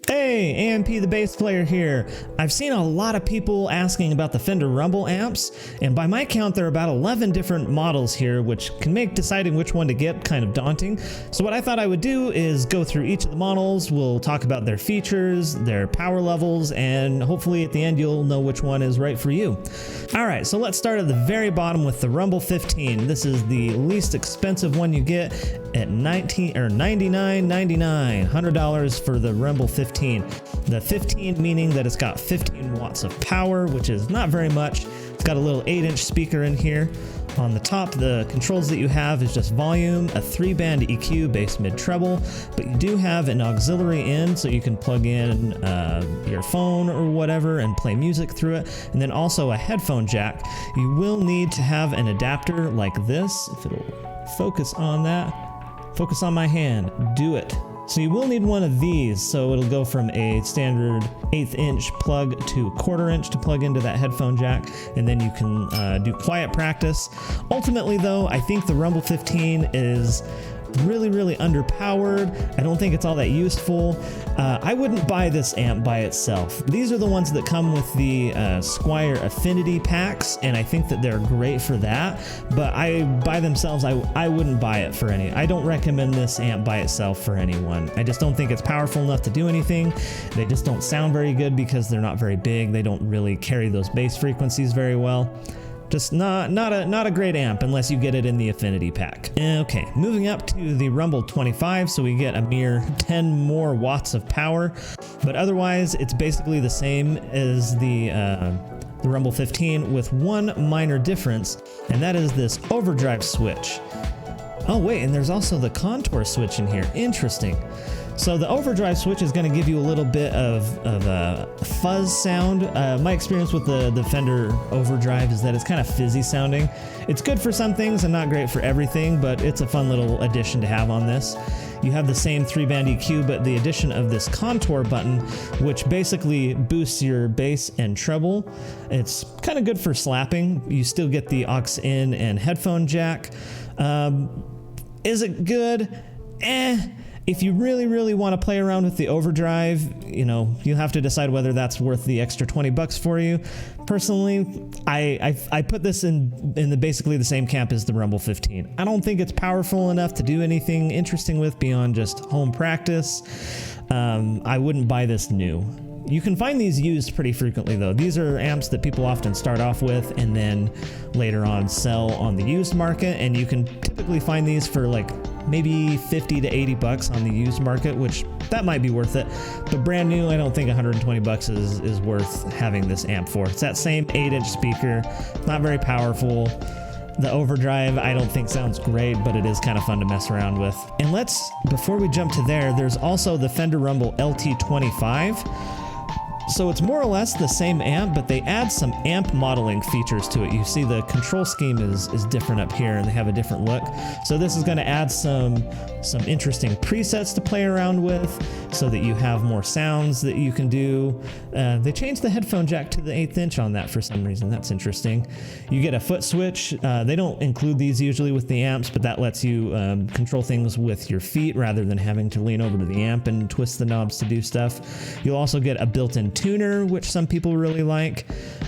Hey, AMP the bass player here. I've seen a lot of people asking about the Fender Rumble amps, and by my count there are about 11 different models here, which can make deciding which one to get kind of daunting. So what I thought I would do is go through each of the models, we'll talk about their features, their power levels, and hopefully at the end you'll know which one is right for you. Alright, so let's start at the very bottom with the Rumble 15. This is the least expensive one you get at $99.99, $100 for the Rumble 15. The 15 meaning that it's got 15 watts of power, which is not very much. It's got a little 8-inch speaker in here. On the top, the controls that you have is just volume, a 3-band EQ, bass, mid, treble, but you do have an auxiliary in, so you can plug in your phone or whatever and play music through it, and then also a headphone jack. You will need to have an adapter like this. If it'll focus on that, focus on my hand, do it. So you will need one of these, so it'll go from a standard 1/8 inch plug to 1/4 inch to plug into that headphone jack, and then you can do quiet practice. Ultimately though, I think the Rumble 15 is really underpowered. I don't think it's all that useful. I wouldn't buy this amp by itself. These are the ones that come with the Squier Affinity packs, and I think that they're great for that, but by themselves I wouldn't buy it for any. I don't recommend this amp by itself for anyone. I just don't think it's powerful enough to do anything. They just don't sound very good because they're not very big. They don't really carry those bass frequencies very well. Just not a great amp unless you get it in the Affinity pack. Okay, moving up to the Rumble 25, so we get a mere 10 more watts of power, but otherwise it's basically the same as the Rumble 15 with one minor difference, and that is this overdrive switch. Oh wait, and there's also the contour switch in here. Interesting. So the overdrive switch is going to give you a little bit of a fuzz sound. My experience with the Fender overdrive is that it's kind of fizzy sounding. It's good for some things and not great for everything, but it's a fun little addition to have on this. You have the same 3-band EQ, but the addition of this contour button, which basically boosts your bass and treble. It's kind of good for slapping. You still get the aux in and headphone jack. Is it good? If you really want to play around with the overdrive, you know, you have to decide whether that's worth the extra 20 bucks for you. Personally, I put this in basically the same camp as the Rumble 15. I don't think it's powerful enough to do anything interesting with beyond just home practice. I wouldn't buy this new. You can find these used pretty frequently though. These are amps that people often start off with and then later on sell on the used market, and you can typically find these for like maybe 50 to 80 bucks on the used market, which that might be worth it, but brand new I don't think 120 bucks is worth having this amp for. It's that same 8-inch speaker, not very powerful. The overdrive I don't think sounds great, but it is kind of fun to mess around with. And before we jump to there's also the Fender Rumble LT25. So it's more or less the same amp, but they add some amp modeling features to it. You see the control scheme is different up here and they have a different look. So this is going to add some interesting presets to play around with so that you have more sounds that you can do. They changed the headphone jack to the 1/8 inch on that for some reason. That's interesting. You get a foot switch. They don't include these usually with the amps, but that lets you control things with your feet rather than having to lean over to the amp and twist the knobs to do stuff. You'll also get a built-in tuner, which some people really like.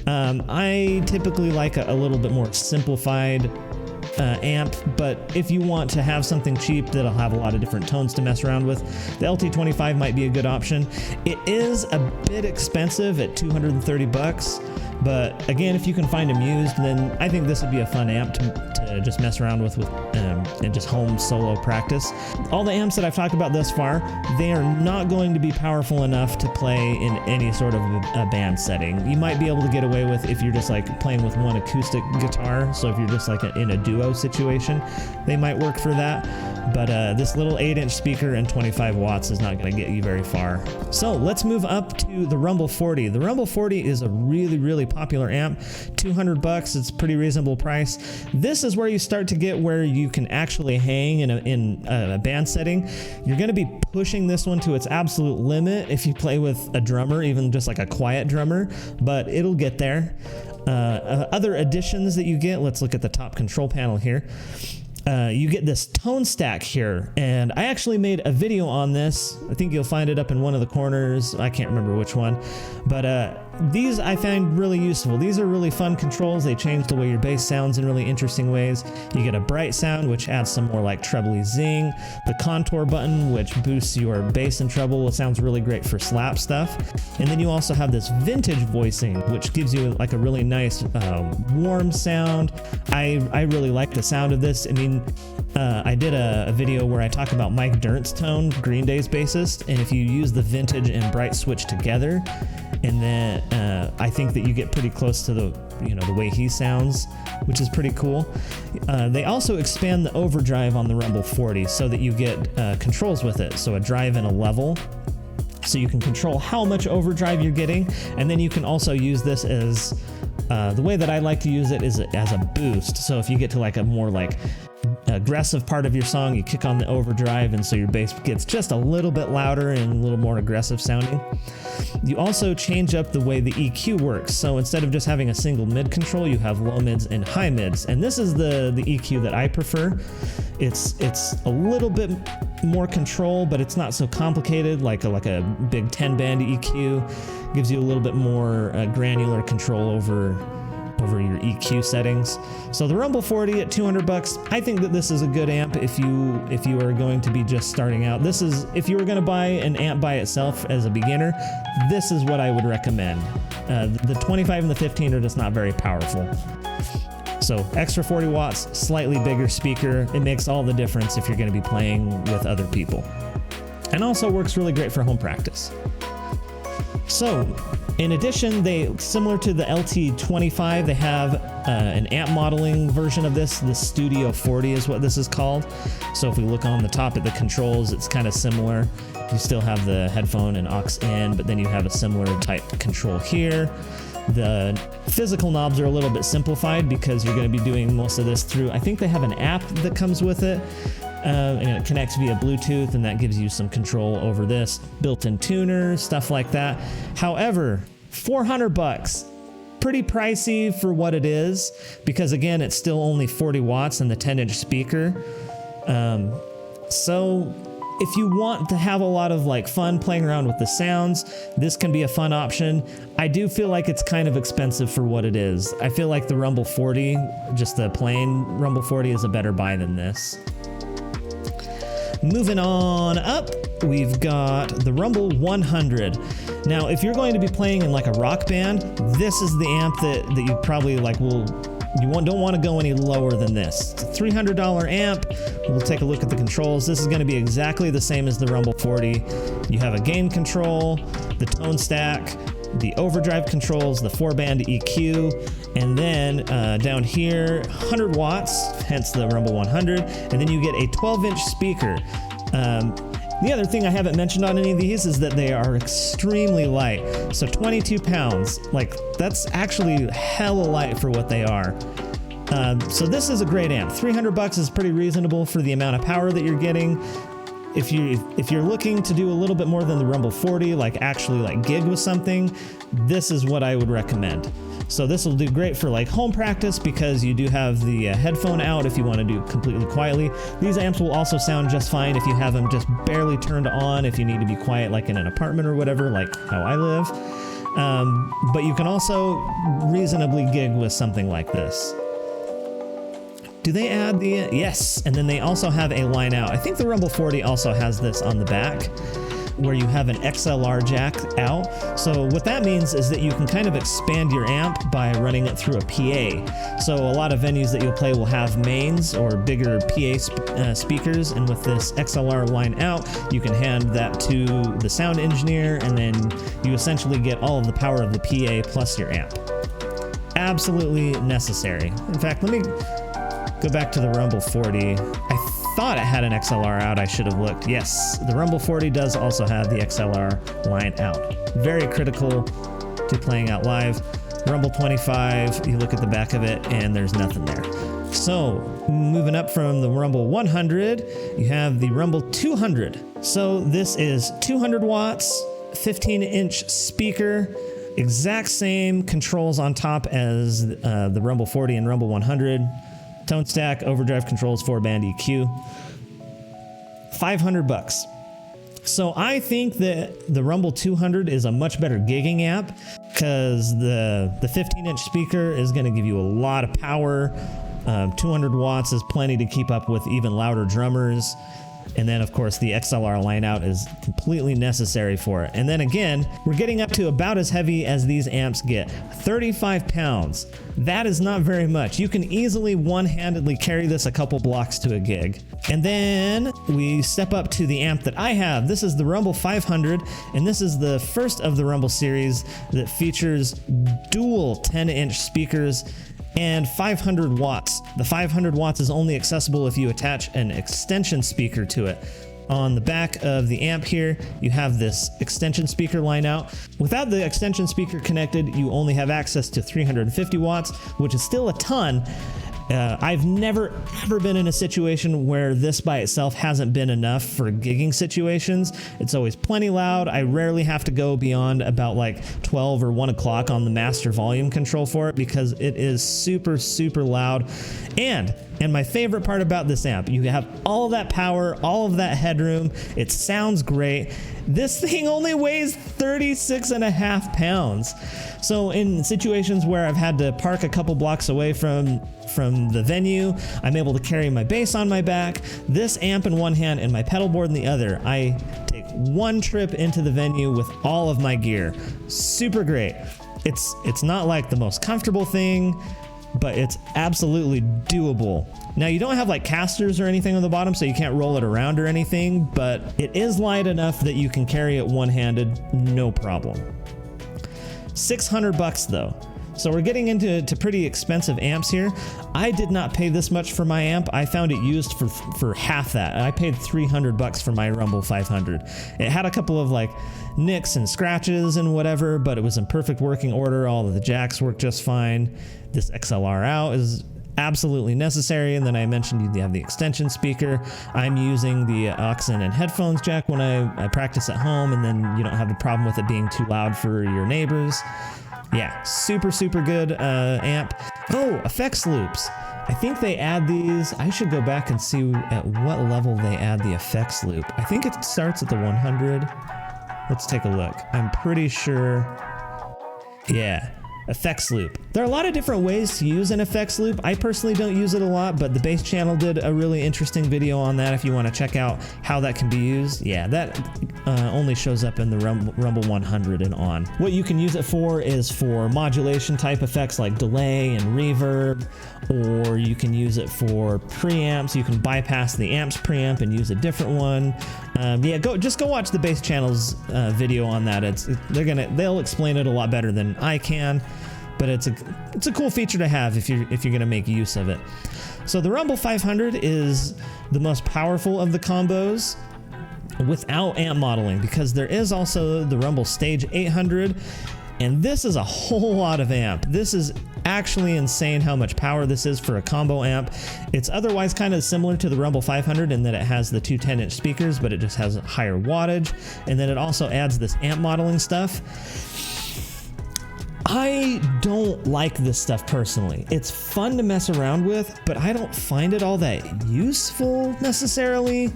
I typically like a little bit more simplified amp, but if you want to have something cheap that'll have a lot of different tones to mess around with, the LT25 might be a good option. It is a bit expensive at 230 bucks, but again, if you can find them used, then I think this would be a fun amp to just mess around with and just home solo practice. All the amps that I've talked about thus far, they are not going to be powerful enough to play in any sort of a band setting. You might be able to get away with if you're just like playing with one acoustic guitar, so if you're just like in a duo situation, they might work for that. But this little 8-inch speaker and 25 watts is not going to get you very far. So let's move up to the Rumble 40. The Rumble 40 is a really popular amp. 200 bucks, it's a pretty reasonable price. This is where you start to get where you can actually hang in a band setting. You're going to be pushing this one to its absolute limit if you play with a drummer, even just like a quiet drummer, but it'll get there. Other additions that you get, let's look at the top control panel here. you get this tone stack here, and I actually made a video on this. I think you'll find it up in one of the corners. I can't remember which one, but these I find really useful. These are really fun controls. They change the way your bass sounds in really interesting ways. You get a bright sound, which adds some more like trebly zing. The contour button, which boosts your bass and treble. It sounds really great for slap stuff. And then you also have this vintage voicing, which gives you like a really nice warm sound. I really like the sound of this. I mean, I did a video where I talk about Mike Dirnt's tone, Green Day's bassist, and if you use the vintage and bright switch together, and then I think that you get pretty close to the way he sounds, which is pretty cool. They also expand the overdrive on the Rumble 40 so that you get controls with it, so a drive and a level. So you can control how much overdrive you're getting, and then you can also use this as the way that I like to use it is as a boost. So if you get to like a more like aggressive part of your song, you kick on the overdrive, and so your bass gets just a little bit louder and a little more aggressive sounding. You also change up the way the EQ works. So instead of just having a single mid control, you have low mids and high mids, and this is the EQ that I prefer. It's a little bit more control, but it's not so complicated like a big 10 band EQ. Gives you a little bit more granular control over your EQ settings. So the Rumble 40 at $200, I think that this is a good amp if you are going to be just starting out. This is, if you were going to buy an amp by itself as a beginner, this is what I would recommend. The 25 and the 15 are just not very powerful. So extra 40 watts, slightly bigger speaker. It makes all the difference if you're going to be playing with other people. And also works really great for home practice. So, in addition, similar to the LT25, they have an amp modeling version of this. The Studio 40 is what this is called. So if we look on the top at the controls, it's kind of similar. You still have the headphone and aux in, but then you have a similar type control here. The physical knobs are a little bit simplified because you're going to be doing most of this through, I think they have an app that comes with it. And it connects via Bluetooth, and that gives you some control over this. Built-in tuner, stuff like that. However, $400, pretty pricey for what it is, because again, it's still only 40 watts and the 10-inch speaker. So if you want to have a lot of like fun playing around with the sounds, this can be a fun option. I do feel like it's kind of expensive for what it is. I feel like the Rumble 40, just the plain Rumble 40, is a better buy than this. Moving on up, we've got the Rumble 100. Now, if you're going to be playing in like a rock band, this is the amp that you probably like don't want to go any lower than this. It's a $300 amp. We'll take a look at the controls. This is going to be exactly the same as the Rumble 40. You have a gain control, the tone stack, the overdrive controls, the 4-band EQ, and then down here, 100 watts, hence the Rumble 100, and then you get a 12-inch speaker. The other thing I haven't mentioned on any of these is that they are extremely light. So 22 pounds, like that's actually hella light for what they are. So this is a great amp. $300 is pretty reasonable for the amount of power that you're getting. If you're looking to do a little bit more than the Rumble 40, like actually like gig with something, this is what I would recommend. So this will do great for like home practice because you do have the headphone out if you want to do completely quietly. These amps will also sound just fine if you have them just barely turned on, if you need to be quiet like in an apartment or whatever, like how I live. But you can also reasonably gig with something like this. Do they add the... Yes, and then they also have a line out. I think the Rumble 40 also has this on the back, where you have an XLR jack out. So what that means is that you can kind of expand your amp by running it through a PA. So a lot of venues that you'll play will have mains or bigger PA speakers, and with this XLR line out, you can hand that to the sound engineer, and then you essentially get all of the power of the PA plus your amp. Absolutely necessary. In fact, let me go back to the Rumble 40. I thought it had an XLR out. I should have looked. Yes, the Rumble 40 does also have the XLR line out. Very critical to playing out live. Rumble 25, you look at the back of it and there's nothing there. So moving up from the Rumble 100, you have the Rumble 200. So this is 200 watts, 15-inch speaker, exact same controls on top as the Rumble 40 and Rumble 100. Tone stack, overdrive controls, 4-band EQ. $500. So I think that the Rumble 200 is a much better gigging amp because the 15-inch speaker is going to give you a lot of power. 200 watts is plenty to keep up with even louder drummers. And then, of course, the XLR line out is completely necessary for it. And then again, we're getting up to about as heavy as these amps get. 35 pounds. That is not very much. You can easily one-handedly carry this a couple blocks to a gig. And then we step up to the amp that I have. This is the Rumble 500, and this is the first of the Rumble series that features dual 10-inch speakers and 500 watts. The 500 watts is only accessible if you attach an extension speaker to it. On the back of the amp here, you have this extension speaker line out. Without the extension speaker connected, you only have access to 350 watts, which is still a ton. I've never ever been in a situation where this by itself hasn't been enough for gigging situations. It's always plenty loud. I rarely have to go beyond about like 12 or 1 o'clock on the master volume control for it because it is super, super loud. And my favorite part about this amp, you have all of that power, all of that headroom. It sounds great. This thing only weighs 36.5 pounds. So in situations where I've had to park a couple blocks away from the venue, I'm able to carry my bass on my back, this amp in one hand and my pedal board in the other. I take one trip into the venue with all of my gear. Super great. It's not like the most comfortable thing, but it's absolutely doable. Now you don't have like casters or anything on the bottom, so you can't roll it around or anything, but it is light enough that you can carry it one-handed, no problem. $600 though. So we're getting into pretty expensive amps here. I did not pay this much for my amp. I found it used for half that. I paid $300 for my Rumble 500. It had a couple of like nicks and scratches and whatever, but it was in perfect working order. All of the jacks work just fine. This XLR out is absolutely necessary. And then I mentioned you have the extension speaker. I'm using the aux in and headphones jack when I practice at home, and then you don't have the problem with it being too loud for your neighbors. Yeah, super, super good amp. Oh, effects loops. I think they add these. I should go back and see at what level they add the effects loop. I think it starts at the 100. Let's take a look. I'm pretty sure. Yeah. Effects loop. There are a lot of different ways to use an effects loop. I personally don't use it a lot, but the Bass channel did a really interesting video on that if you want to check out how that can be used. Yeah, that only shows up in the Rumble 100 and on. What you can use it for is for modulation type effects like delay and reverb, or you can use it for preamps. You can bypass the amps preamp and use a different one. Yeah, just go watch the Bass channel's video on that. They'll explain it a lot better than I can. But it's a cool feature to have if you're gonna make use of it. So the Rumble 500 is the most powerful of the combos without amp modeling, because there is also the Rumble Stage 800, and this is a whole lot of amp. This is actually insane how much power this is for a combo amp. It's otherwise kind of similar to the Rumble 500 in that it has the two 10-inch speakers, but it just has higher wattage, and then it also adds this amp modeling stuff. I don't like this stuff personally. It's fun to mess around with, but I don't find it all that useful necessarily.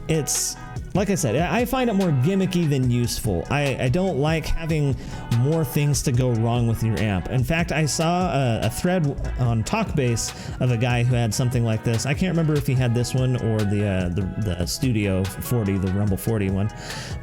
It's, like I said, I find it more gimmicky than useful. I don't like having more things to go wrong with your amp. In fact, I saw a thread on TalkBass of a guy who had something like this. I can't remember if he had this one or the Studio 40, the Rumble 40 one,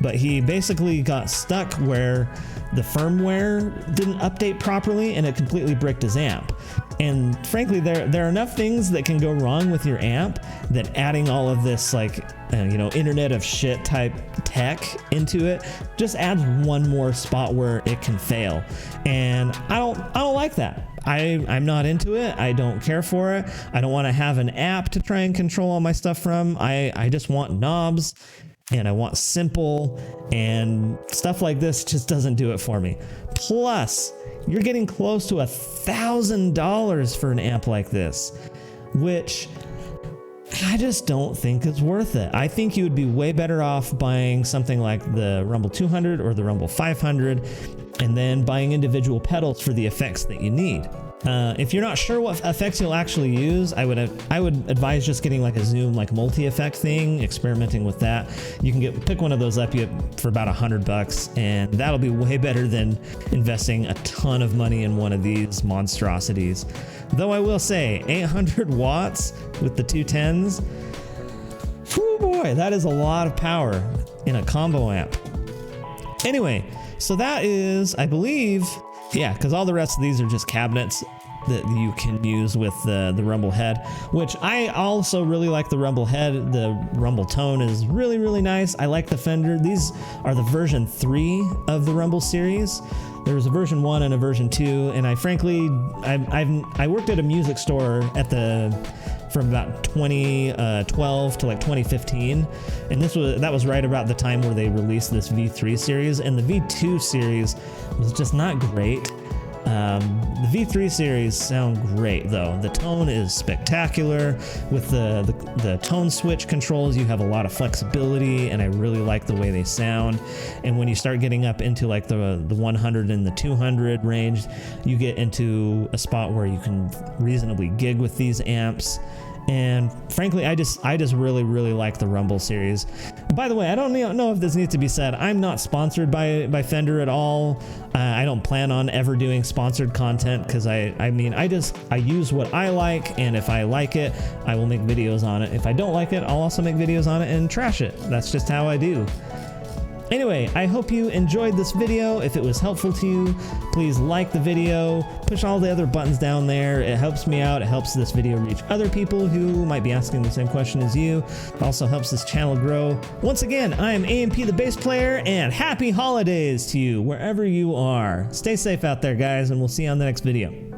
but he basically got stuck where the firmware didn't update properly and it completely bricked his amp. And frankly, there are enough things that can go wrong with your amp that adding all of this like Internet of Shit type tech into it just adds one more spot where it can fail. And I don't like that. I'm not into it. I don't care for it. I don't want to have an app to try and control all my stuff from. I just want knobs. And I want simple, and stuff like this just doesn't do it for me. Plus, you're getting close to $1,000 for an amp like this, which I just don't think is worth it. I think you would be way better off buying something like the Rumble 200 or the Rumble 500, and then buying individual pedals for the effects that you need. If you're not sure what effects you'll actually use, I would advise just getting like a Zoom like multi-effect thing, experimenting with that. You can pick one of those up for about $100, and that'll be way better than investing a ton of money in one of these monstrosities. Though I will say, 800 watts with the 210s, whew boy, that is a lot of power in a combo amp. Anyway, so that is, I believe, yeah, because all the rest of these are just cabinets that you can use with the Rumble head, which I also really like the Rumble head. The Rumble tone is really, really nice. I like the Fender. These are the version 3 of the Rumble series. There was a version 1 and a version 2, and I worked at a music store from about 2012 to like 2015, and that was right about the time where they released this V3 series, and the V2 series was just not great. The V3 series sound great though. The tone is spectacular. With the tone switch controls, you have a lot of flexibility, and I really like the way they sound. And when you start getting up into like the 100 and the 200 range, you get into a spot where you can reasonably gig with these amps. And frankly, I just really, really like the Rumble series. By the way, I don't know if this needs to be said. I'm not sponsored by Fender at all. I don't plan on ever doing sponsored content because I use what I like, and if I like it, I will make videos on it. If I don't like it, I'll also make videos on it and trash it. That's just how I do. Anyway, I hope you enjoyed this video. If it was helpful to you, please like the video, push all the other buttons down there. It helps me out. It helps this video reach other people who might be asking the same question as you. It also helps this channel grow. Once again, I am AMP the bass player, and happy holidays to you wherever you are. Stay safe out there, guys, and we'll see you on the next video.